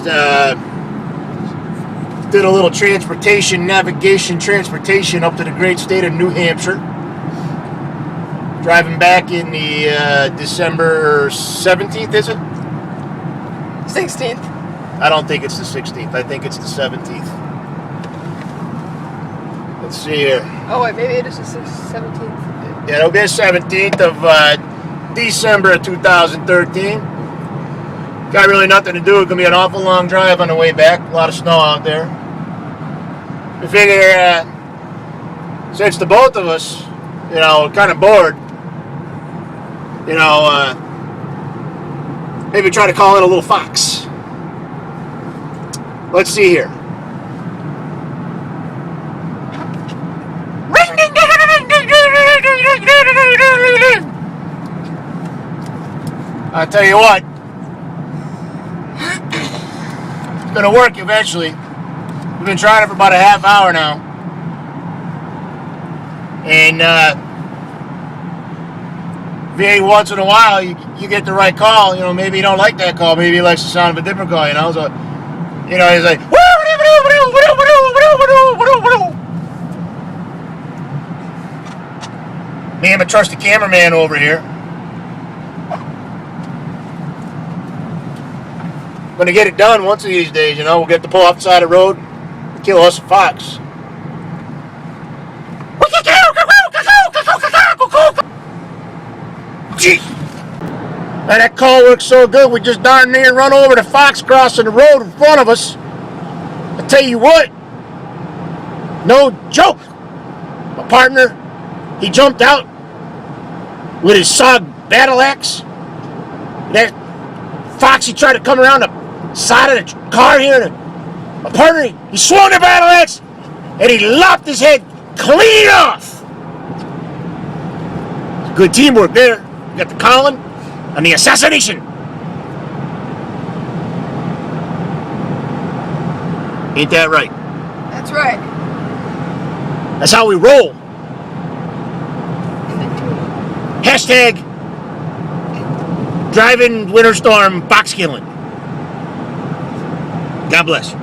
just did a little transportation up to the great state of New Hampshire. Driving back in the December 17th, is it? 16th. I don't think it's the 16th. I think it's the 17th. Let's see here. Oh, wait, maybe it is the 17th. Yeah, it'll be the 17th of December of 2013. Got really nothing to do. It's going to be an awful long drive on the way back. A lot of snow out there. We figure, since the both of us, kind of bored, maybe try to call in a little fox. Let's see here. I'll tell you what, it's going to work eventually. We've been trying it for about a half hour now. And every once in a while, you get the right call. Maybe you don't like that call. Maybe he likes the sound of a different call, So, he's like, me, I'm a trusted cameraman over here. Gonna get it done once of these days, We'll get to pull off the side of the road and kill us a fox. Jeez. Man, that call works so good, we just darn near run over the fox crossing the road in front of us. I tell you what, no joke. My partner, he jumped out with his sawed battle axe. That fox, he tried to come around the side of the car here. And my partner, he swung the battle axe and he lopped his head clean off. Good teamwork there. We got the calling and the assassination. Ain't that right? That's right. That's how we roll. Hashtag driving winter storm box killing. God bless you.